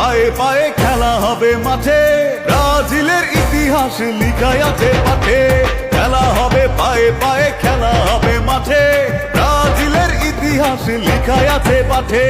পায়ে পায়ে খেলা হবে মাঠে, ব্রাজিলের ইতিহাস লিখাই আছে পাঠে। খেলা হবে পায়ে পায়ে খেলা হবে মাঠে, ব্রাজিলের ইতিহাস লিখাই আছে পাঠে।